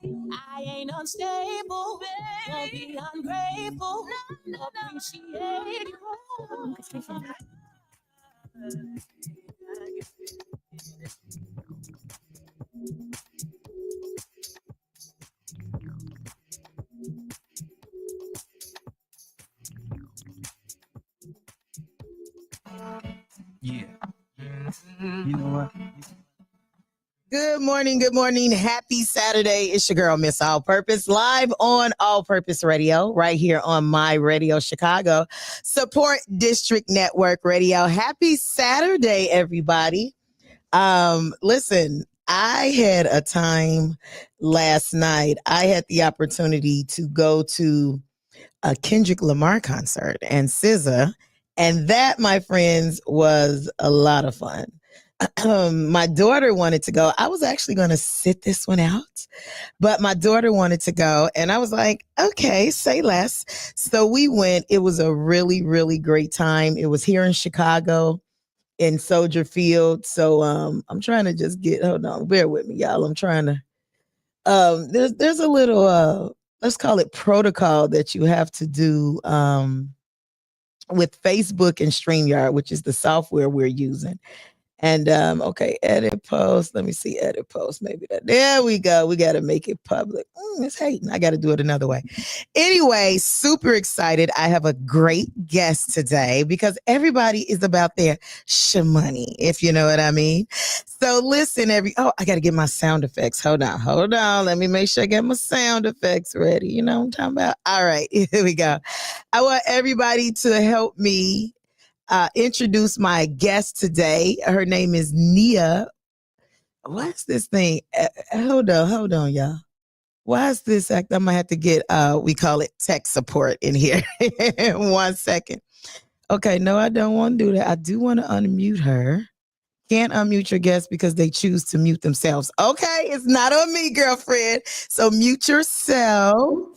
I ain't unstable, won't be ungrateful, appreciate you. Yeah. You know what? Good morning. Good morning. Happy Saturday. It's your girl, Miss All Purpose, live on All Purpose Radio, right here on My Radio Chicago, Support District Network Radio. Happy Saturday, everybody. Listen, I had a time last night. I had the opportunity to go to a Kendrick Lamar concert and SZA, and that, my friends, was a lot of fun. My daughter wanted to go. I was actually going to sit this one out, but my daughter wanted to go. And I was like, okay, say less. So we went. It was a really, really great time. It was here in Chicago in Soldier Field. So I'm trying to just hold on, bear with me, y'all. I'm trying to, there's a little, let's call it protocol that you have to do with Facebook and StreamYard, which is the software we're using. And okay, edit post. Let me see, edit post. Maybe that. There we go. We got to make it public. It's hating. I got to do it another way. Anyway, super excited. I have a great guest today because everybody is about their money, if you know what I mean. So listen, I got to get my sound effects. Hold on. Let me make sure I get my sound effects ready. You know what I'm talking about? All right, here we go. I want everybody to help me introduce my guest today. Her name is Nia. What's this thing? Hold on, y'all. Why is this act? I'm gonna have to get we call it tech support in here. 1 second. Okay, no, I don't want to do that. I do want to unmute her. Can't unmute your guest because they choose to mute themselves. Okay, it's not on me, girlfriend. So mute yourself.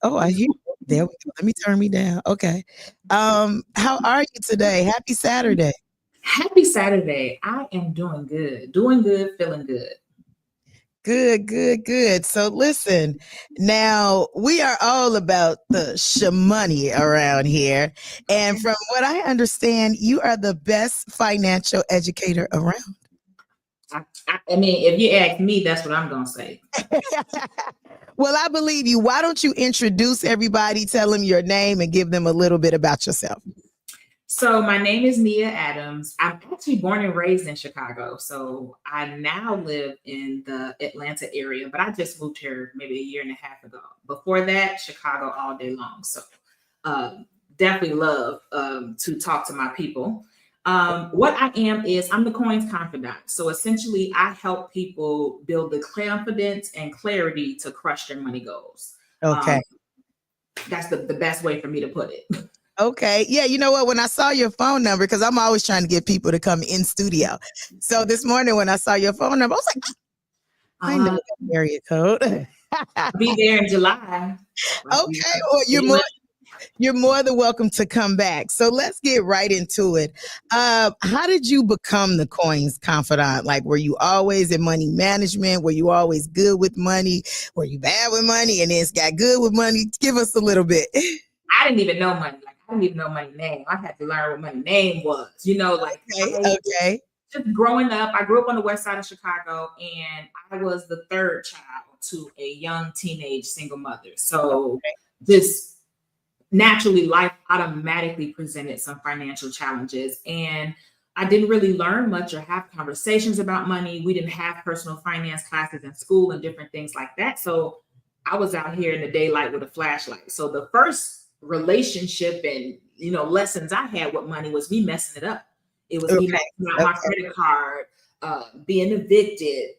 I hear. There we go. Let me turn me down. Okay. How are you today? Happy Saturday. Happy Saturday. I am doing good, feeling good. Good. So listen, now we are all about the money around here. And from what I understand, you are the best financial educator around. I mean, if you ask me, that's what I'm going to say. Well, I believe you. Why don't you introduce everybody, tell them your name, and give them a little bit about yourself? So my name is Nia Adams. I'm actually born and raised in Chicago. So I now live in the Atlanta area, but I just moved here maybe a year and a half ago. Before that, Chicago all day long. So definitely love to talk to my people. What I am is I'm the coins confidant. So essentially, I help people build the confidence and clarity to crush their money goals. Okay. That's the best way for me to put it. Okay. Yeah, you know what? When I saw your phone number, because I'm always trying to get people to come in studio. So this morning when I saw your phone number, I was like, I know that area code. I'll be there in July. Okay. Well, you're more than welcome to come back. So let's get right into it. How did you become the coins confidant? Like, were you always in money management? Were you always good with money? Were you bad with money and then got good with money? Give us a little bit. I didn't even know money. I didn't even know money name. I had to learn what money name was. Okay. Just growing up, I grew up on the west side of Chicago, and I was the third child to a young teenage single mother. So just naturally, life automatically presented some financial challenges, and I didn't really learn much or have conversations about money. We didn't have personal finance classes in school and different things like that. So I was out here in the daylight with a flashlight. So the first relationship and lessons I had with money was me messing it up. It was me messing out my credit card, being evicted,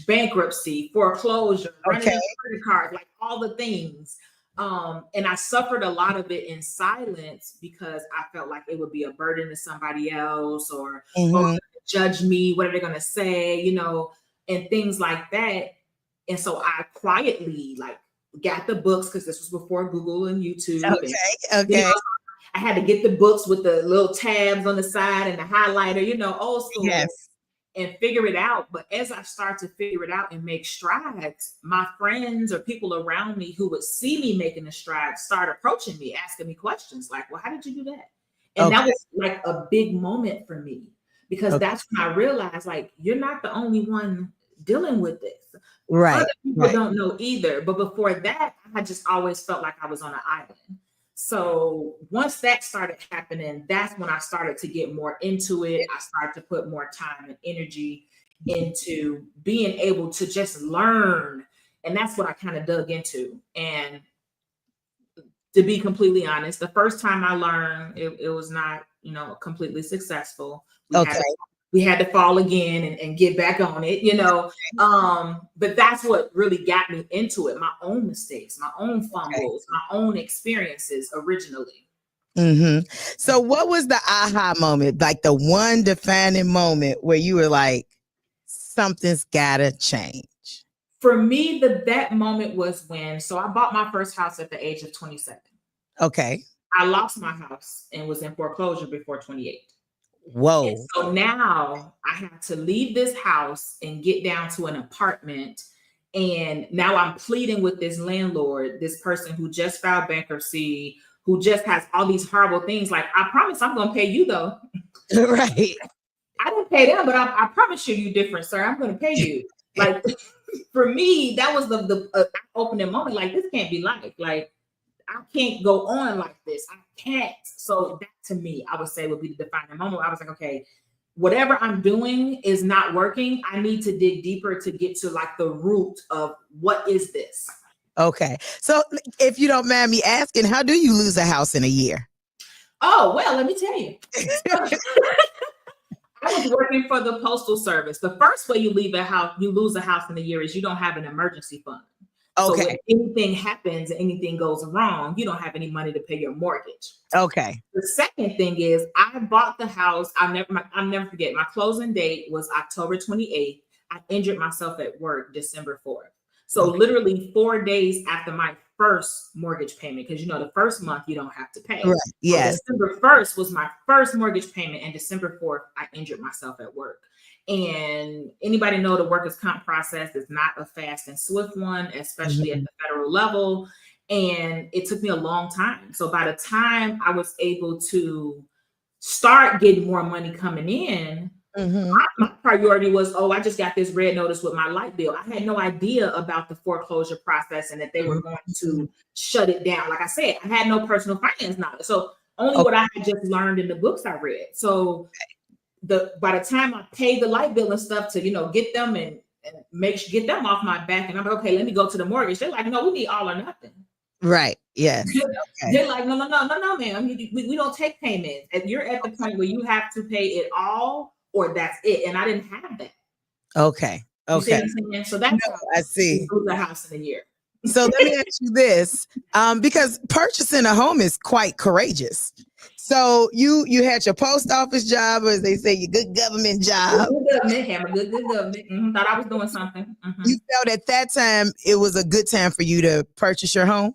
bankruptcy, foreclosure, running a credit card, like all the things. And I suffered a lot of it in silence because I felt like it would be a burden to somebody else or judge me. What are they going to say? And things like that. And so I quietly got the books because this was before Google and YouTube. Okay. I had to get the books with the little tabs on the side and the highlighter, old school. Yes. and figure it out. But as I start to figure it out and make strides, my friends or people around me who would see me making the strides start approaching me, asking me questions like, well, how did you do that? And that was like a big moment for me, because that's when I realized, like, you're not the only one dealing with this. Right. Other people don't know either. But before that, I just always felt like I was on an island. So once that started happening, that's when I started to get more into it. I started to put more time and energy into being able to just learn. And that's what I kind of dug into. And to be completely honest, the first time I learned, it was not, you know, completely successful. We had to fall again and get back on it, you know. But that's what really got me into it. My own mistakes, my own fumbles, my own experiences originally. So what was the aha moment? Like the one defining moment where you were like, something's gotta change? For me, that moment was when, so I bought my first house at the age of 27. Okay. I lost my house and was in foreclosure before 28. Whoa. And so now I have to leave this house and get down to an apartment. And now I'm pleading with this landlord, this person who just filed bankruptcy, who just has all these horrible things. Like, I promise I'm going to pay you though. Right. I didn't pay them, but I promise you different, sir. I'm going to pay you. Like, for me, that was the opening moment. Like, this can't be life. Like, I can't go on like this. I can't. So that, to me, I would say would be the defining moment. I was like, okay, whatever I'm doing is not working. I need to dig deeper to get to like the root of what is this? Okay. So if you don't mind me asking, how do you lose a house in a year? Oh, well, let me tell you. I was working for the Postal Service. The first way you lose a house in a year is you don't have an emergency fund. Okay. So if anything happens, anything goes wrong, you don't have any money to pay your mortgage. Okay. The second thing is I bought the house. I'll never forget. My closing date was October 28th. I injured myself at work December 4th. So literally 4 days after my first mortgage payment, because you know the first month you don't have to pay. Right. Yes. So December 1st was my first mortgage payment, and December 4th I injured myself at work. And anybody know the workers' comp process is not a fast and swift one, especially at the federal level. And it took me a long time. So by the time I was able to start getting more money coming in, my priority was, I just got this red notice with my light bill. I had no idea about the foreclosure process and that they were going to shut it down. Like I said, I had no personal finance knowledge. So only what I had just learned in the books I read. So by the time I paid the light bill and stuff to, get them and get them off my back, and I'm like, okay, let me go to the mortgage. They're like, no, we need all or nothing. Right. Yes. Okay. They're like, no, ma'am. We don't take payments. And you're at the point where you have to pay it all or that's it. And I didn't have that. Okay. Okay. So that's I see. The house in a year. So let me ask you this, because purchasing a home is quite courageous. So you had your post office job, or as they say, your good government job. Good government. Thought I was doing something. You felt at that time it was a good time for you to purchase your home?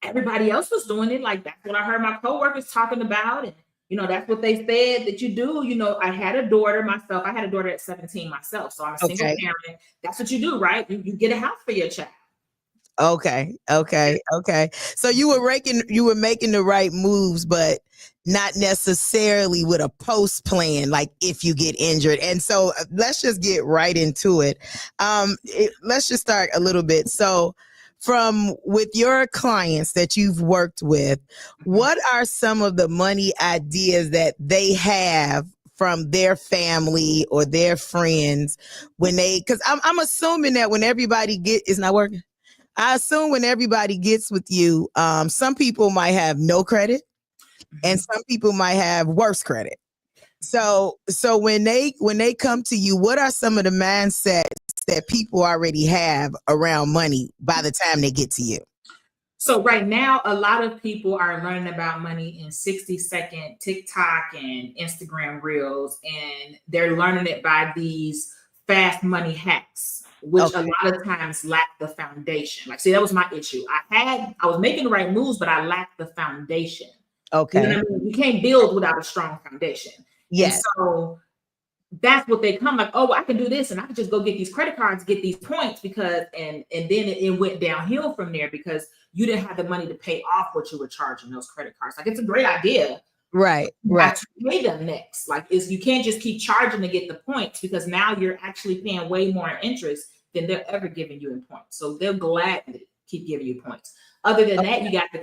Everybody else was doing it. Like, that's what I heard my coworkers talking about. And, that's what they said that you do. I had a daughter myself. I had a daughter at 17 myself. So I'm a single parent. That's what you do, right? You get a house for your child. Okay. So you were making the right moves, but not necessarily with a post plan, like if you get injured. And so let's just get right into it. Let's just start a little bit. So with your clients that you've worked with, what are some of the money ideas that they have from their family or their friends because I'm assuming that when everybody it's not working. I assume when everybody gets with you, some people might have no credit and some people might have worse credit. So when they come to you, what are some of the mindsets that people already have around money by the time they get to you? So right now, a lot of people are learning about money in 60-second TikTok and Instagram reels, and they're learning it by these fast money hacks, which a lot of times lack the foundation. Like, see, that was my issue. I was making the right moves, but I lacked the foundation. Okay. You know what I mean? You can't build without a strong foundation. Yes. And so that's what they come like, oh, I can do this and I can just go get these credit cards, get these points because, and then it went downhill from there because you didn't have the money to pay off what you were charging those credit cards. Like, it's a great idea. Right. You Right. have to pay them next. Like, you can't just keep charging to get the points because now you're actually paying way more interest than they're ever giving you in points. So they'll gladly keep giving you points. Other than that, you got the